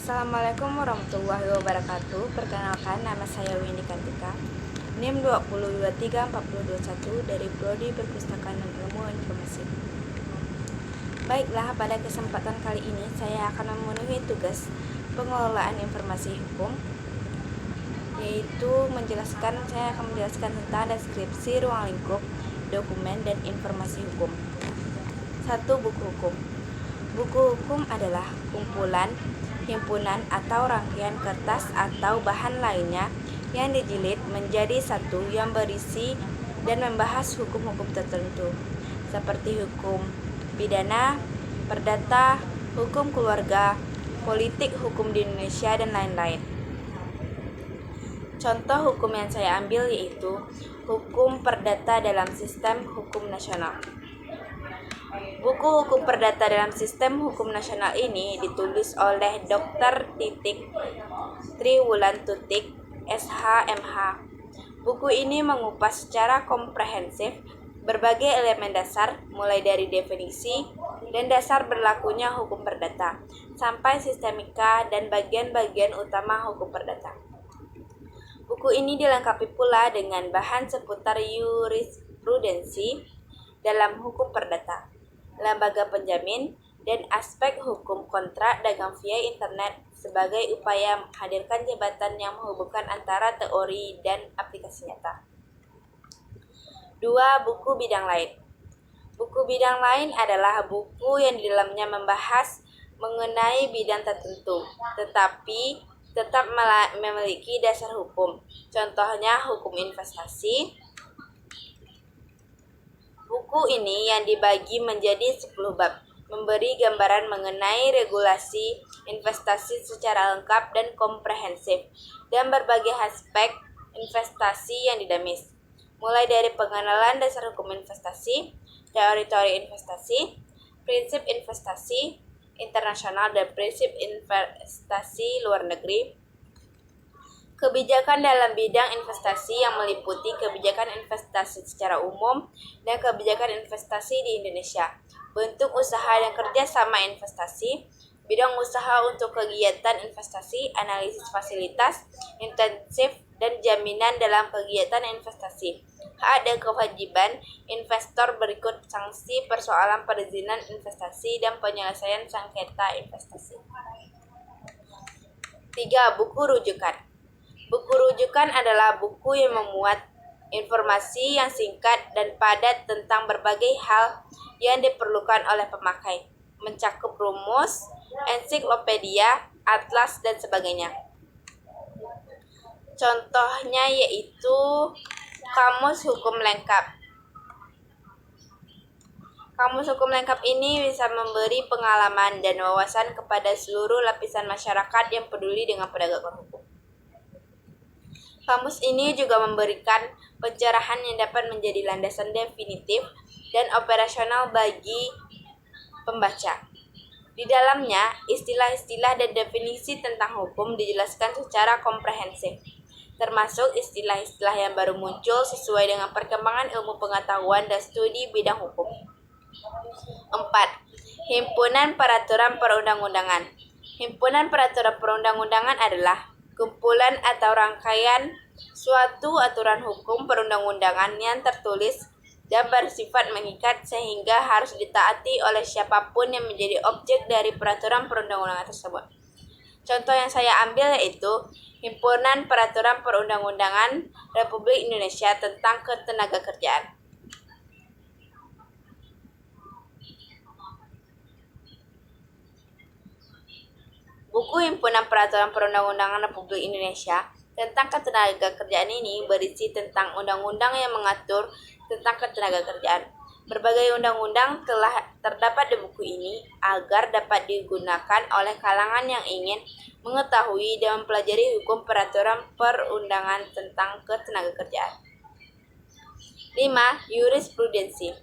Assalamualaikum warahmatullahi wabarakatuh. Perkenalkan, nama saya Windy Kartika, NIM 20234021 dari Prodi Perpustakaan dan Ilmu Informasi. Baiklah, pada kesempatan kali ini saya akan memenuhi tugas pengelolaan informasi hukum, yaitu saya akan menjelaskan tentang deskripsi ruang lingkup, dokumen, dan informasi hukum. 1. Buku hukum. Buku hukum adalah kumpulan, himpunan, atau rangkaian kertas atau bahan lainnya yang dijilid menjadi satu yang berisi dan membahas hukum-hukum tertentu, seperti hukum pidana, perdata, hukum keluarga, politik, hukum di Indonesia, dan lain-lain. Contoh hukum yang saya ambil yaitu hukum perdata dalam sistem hukum nasional. Buku hukum perdata dalam sistem hukum nasional ini ditulis oleh Dr. Triwulantutik, SH.MH. Buku ini mengupas secara komprehensif berbagai elemen dasar, mulai dari definisi dan dasar berlakunya hukum perdata, sampai sistemika dan bagian-bagian utama hukum perdata. Buku ini dilengkapi pula dengan bahan seputar jurisprudensi dalam hukum perdata, lembaga penjamin, dan aspek hukum kontrak dagang via internet sebagai upaya menghadirkan jembatan yang menghubungkan antara teori dan aplikasi nyata. 2. Buku bidang lain. Buku bidang lain adalah buku yang di dalamnya membahas mengenai bidang tertentu, tetapi tetap memiliki dasar hukum. Contohnya hukum investasi. Buku ini yang dibagi menjadi 10 bab, memberi gambaran mengenai regulasi investasi secara lengkap dan komprehensif, dan berbagai aspek investasi yang dinamis, mulai dari pengenalan dasar hukum investasi, teori-teori investasi, prinsip investasi internasional dan prinsip investasi luar negeri, kebijakan dalam bidang investasi yang meliputi kebijakan investasi secara umum dan kebijakan investasi di Indonesia, bentuk usaha dan kerja sama investasi, bidang usaha untuk kegiatan investasi, analisis fasilitas, intensif dan jaminan dalam kegiatan investasi, hak dan kewajiban investor berikut sanksi persoalan perizinan investasi dan penyelesaian sengketa investasi. 3. Buku rujukan. Buku rujukan adalah buku yang memuat informasi yang singkat dan padat tentang berbagai hal yang diperlukan oleh pemakai, mencakup rumus, ensiklopedia, atlas, dan sebagainya. Contohnya yaitu Kamus Hukum Lengkap. Kamus Hukum Lengkap ini bisa memberi pengalaman dan wawasan kepada seluruh lapisan masyarakat yang peduli dengan penegakan hukum. Kamus ini juga memberikan pencerahan yang dapat menjadi landasan definitif dan operasional bagi pembaca. Di dalamnya, istilah-istilah dan definisi tentang hukum dijelaskan secara komprehensif, termasuk istilah-istilah yang baru muncul sesuai dengan perkembangan ilmu pengetahuan dan studi bidang hukum. 4. Himpunan Peraturan Perundang-undangan. Himpunan Peraturan Perundang-undangan adalah kumpulan atau rangkaian suatu aturan hukum perundang-undangan yang tertulis dan bersifat mengikat sehingga harus ditaati oleh siapapun yang menjadi objek dari peraturan perundang-undangan tersebut. Contoh yang saya ambil yaitu Himpunan Peraturan Perundang-undangan Republik Indonesia tentang Ketenagakerjaan. Buku Himpunan Peraturan Perundang-undangan Republik Indonesia tentang Ketenagakerjaan ini berisi tentang undang-undang yang mengatur tentang ketenagakerjaan. Berbagai undang-undang telah terdapat di buku ini agar dapat digunakan oleh kalangan yang ingin mengetahui dan mempelajari hukum peraturan perundangan tentang ketenagakerjaan. 5. Jurisprudensi.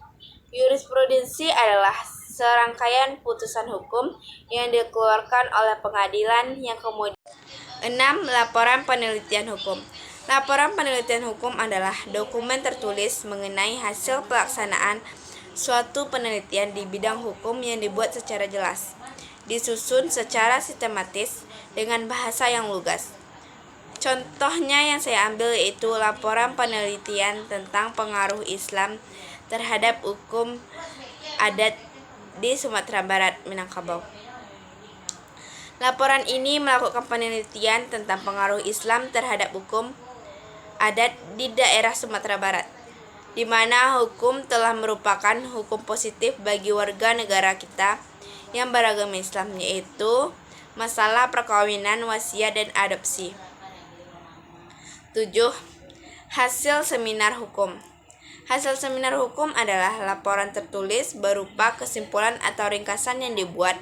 Jurisprudensi adalah serangkaian putusan hukum yang dikeluarkan oleh pengadilan yang kemudian. 6. Laporan penelitian hukum. Laporan penelitian hukum adalah dokumen tertulis mengenai hasil pelaksanaan suatu penelitian di bidang hukum yang dibuat secara jelas, disusun secara sistematis, dengan bahasa yang lugas. Contohnya yang saya ambil yaitu laporan penelitian tentang pengaruh Islam terhadap hukum adat di Sumatera Barat, Minangkabau. Laporan ini melakukan penelitian tentang pengaruh Islam terhadap hukum adat di daerah Sumatera Barat, di mana hukum telah merupakan hukum positif bagi warga negara kita yang beragama Islam, yaitu masalah perkawinan, wasiat, dan adopsi. 7. Hasil seminar hukum. Hasil seminar hukum adalah laporan tertulis berupa kesimpulan atau ringkasan yang dibuat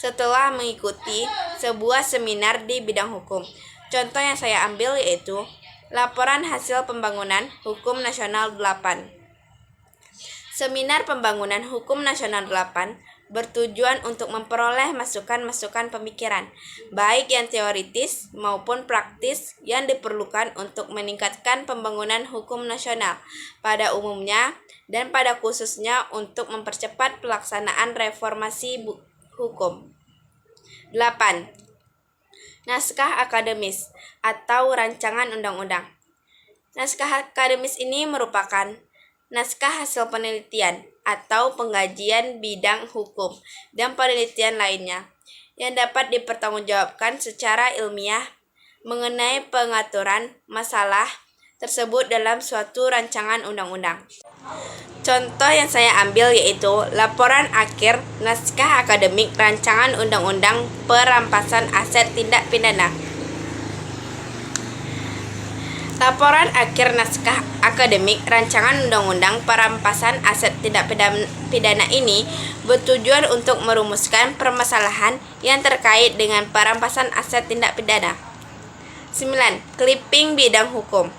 setelah mengikuti sebuah seminar di bidang hukum. Contoh yang saya ambil yaitu laporan hasil pembangunan hukum nasional 8. Seminar pembangunan hukum nasional 8 bertujuan untuk memperoleh masukan-masukan pemikiran, baik yang teoritis maupun praktis yang diperlukan untuk meningkatkan pembangunan hukum nasional pada umumnya dan pada khususnya untuk mempercepat pelaksanaan reformasi hukum. 8. Naskah akademis atau rancangan undang-undang. Naskah akademis ini merupakan naskah hasil penelitian atau pengkajian bidang hukum dan penelitian lainnya yang dapat dipertanggungjawabkan secara ilmiah mengenai pengaturan masalah tersebut dalam suatu rancangan undang-undang. Contoh yang saya ambil yaitu laporan akhir naskah akademik rancangan undang-undang perampasan aset tindak pidana. Laporan akhir naskah akademik rancangan undang-undang perampasan aset tindak pidana ini bertujuan untuk merumuskan permasalahan yang terkait dengan perampasan aset tindak pidana. 9. Clipping bidang hukum.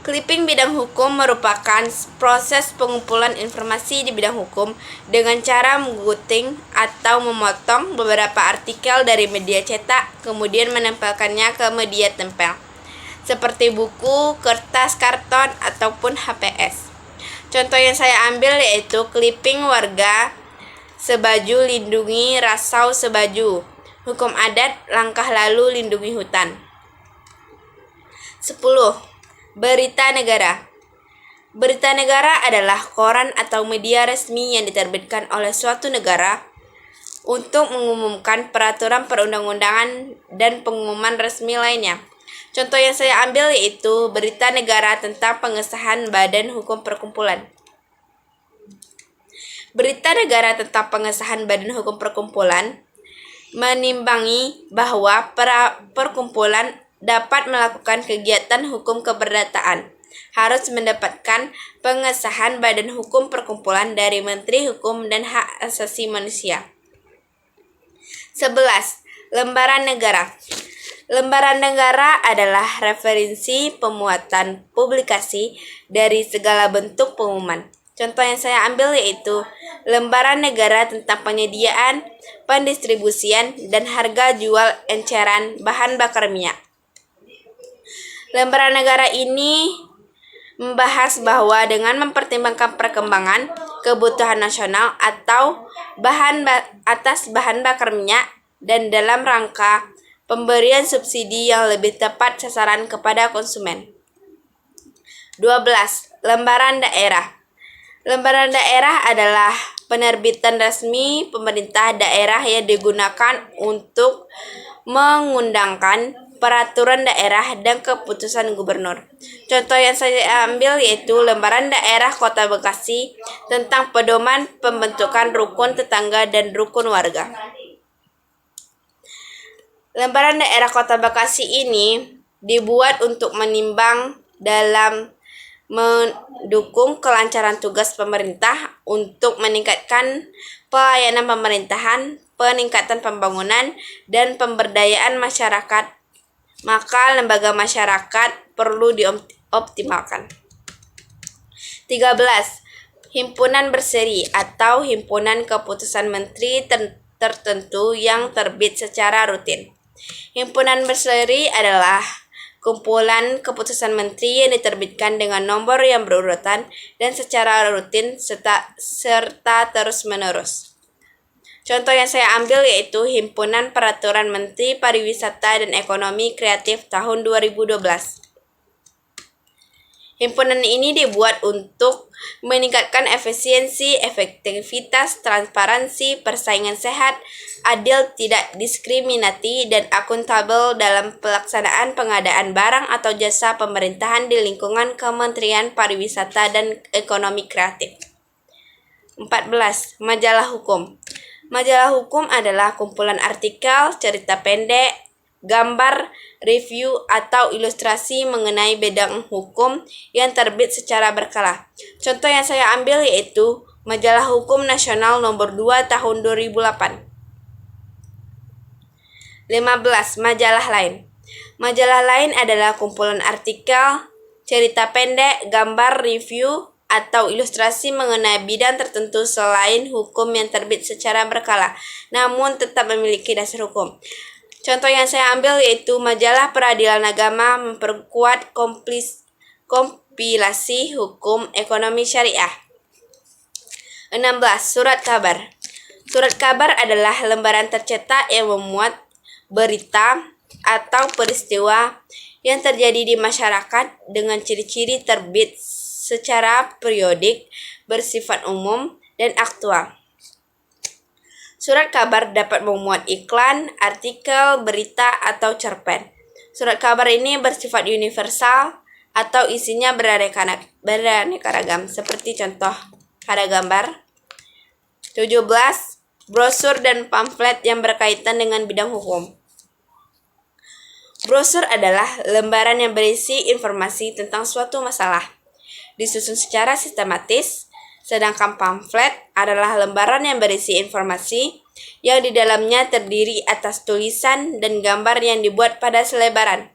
Clipping bidang hukum merupakan proses pengumpulan informasi di bidang hukum dengan cara menggunting atau memotong beberapa artikel dari media cetak kemudian menempelkannya ke media tempel, seperti buku, kertas, karton, ataupun HPS. Contoh yang saya ambil yaitu clipping warga sebaju lindungi rasau sebaju, hukum adat langkah lalu lindungi hutan. 10. Berita negara. Berita negara adalah koran atau media resmi yang diterbitkan oleh suatu negara untuk mengumumkan peraturan perundang-undangan dan pengumuman resmi lainnya. Contoh yang saya ambil yaitu berita negara tentang pengesahan Badan Hukum Perkumpulan. Berita negara tentang pengesahan Badan Hukum Perkumpulan menimbangi bahwa perkumpulan dapat melakukan kegiatan hukum keperdataan harus mendapatkan pengesahan Badan Hukum Perkumpulan dari Menteri Hukum dan Hak Asasi Manusia. 11. Lembaran negara. Lembaran negara adalah referensi pemuatan publikasi dari segala bentuk pengumuman. Contoh yang saya ambil yaitu lembaran negara tentang penyediaan, pendistribusian, dan harga jual enceran bahan bakar minyak. Lembaran negara ini membahas bahwa dengan mempertimbangkan perkembangan kebutuhan nasional atau bahan bakar minyak dan dalam rangka pemberian subsidi yang lebih tepat sasaran kepada konsumen. 12. Lembaran daerah. Lembaran daerah adalah penerbitan resmi pemerintah daerah yang digunakan untuk mengundangkan peraturan daerah dan keputusan gubernur. Contoh yang saya ambil yaitu Lembaran Daerah Kota Bekasi tentang pedoman pembentukan rukun tetangga dan rukun warga. Lembaran Daerah Kota Bekasi ini dibuat untuk menimbang dalam mendukung kelancaran tugas pemerintah untuk meningkatkan pelayanan pemerintahan, peningkatan pembangunan, dan pemberdayaan masyarakat. Maka lembaga masyarakat perlu dioptimalkan. 13. Himpunan berseri atau himpunan keputusan menteri tertentu yang terbit secara rutin. Himpunan berseri adalah kumpulan keputusan menteri yang diterbitkan dengan nomor yang berurutan dan secara rutin serta terus-menerus. Contoh yang saya ambil yaitu Himpunan Peraturan Menteri Pariwisata dan Ekonomi Kreatif tahun 2012. Himpunan ini dibuat untuk meningkatkan efisiensi, efektivitas, transparansi, persaingan sehat, adil, tidak diskriminasi, dan akuntabel dalam pelaksanaan pengadaan barang atau jasa pemerintahan di lingkungan Kementerian Pariwisata dan Ekonomi Kreatif. 14. Majalah hukum. Majalah hukum adalah kumpulan artikel, cerita pendek, gambar, review, atau ilustrasi mengenai bidang hukum yang terbit secara berkala. Contoh yang saya ambil yaitu Majalah Hukum Nasional nomor 2 tahun 2008. 15. Majalah lain. Majalah lain adalah kumpulan artikel, cerita pendek, gambar, review, atau ilustrasi mengenai bidang tertentu selain hukum yang terbit secara berkala, namun tetap memiliki dasar hukum. Contoh yang saya ambil yaitu Majalah Peradilan Agama memperkuat kompilasi hukum ekonomi syariah. 16. Surat kabar. Surat kabar adalah lembaran tercetak yang memuat berita atau peristiwa yang terjadi di masyarakat dengan ciri-ciri terbit secara periodik, bersifat umum, dan aktual. Surat kabar dapat memuat iklan, artikel, berita, atau cerpen. Surat kabar ini bersifat universal atau isinya beraneka ragam, seperti contoh pada gambar. 17. Brosur dan pamflet yang berkaitan dengan bidang hukum. Brosur adalah lembaran yang berisi informasi tentang suatu masalah, disusun secara sistematis, sedangkan pamflet adalah lembaran yang berisi informasi yang di dalamnya terdiri atas tulisan dan gambar yang dibuat pada selebaran.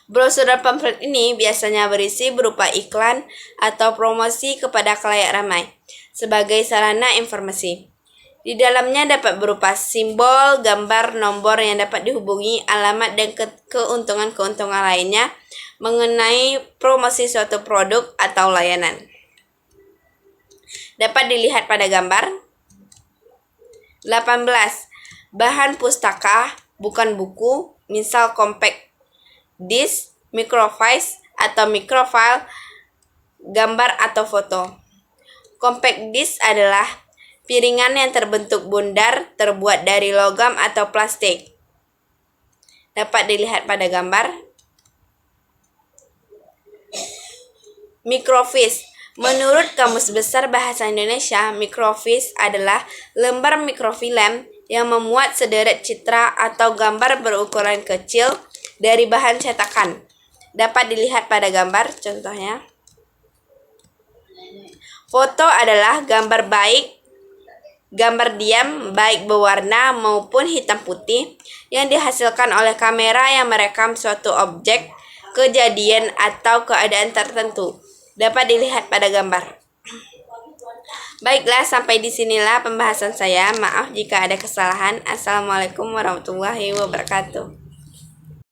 Brosur dan pamflet ini biasanya berisi berupa iklan atau promosi kepada khalayak ramai sebagai sarana informasi. Di dalamnya dapat berupa simbol, gambar, nomor yang dapat dihubungi, alamat, dan keuntungan-keuntungan lainnya mengenai promosi suatu produk atau layanan. Dapat dilihat pada gambar. 18. Bahan pustaka, bukan buku, misal compact disc, microfiche, atau microfile, gambar atau foto. Compact disc adalah piringan yang terbentuk bundar, terbuat dari logam atau plastik. Dapat dilihat pada gambar. Microfiche. Menurut Kamus Besar Bahasa Indonesia, microfiche adalah lembar mikrofilm yang memuat sederet citra atau gambar berukuran kecil dari bahan cetakan. Dapat dilihat pada gambar, contohnya. Foto adalah gambar diam baik berwarna maupun hitam putih yang dihasilkan oleh kamera yang merekam suatu objek, kejadian, atau keadaan tertentu. Dapat dilihat pada gambar. Baiklah, sampai di sinilah pembahasan saya. Maaf jika ada kesalahan. Assalamualaikum warahmatullahi wabarakatuh.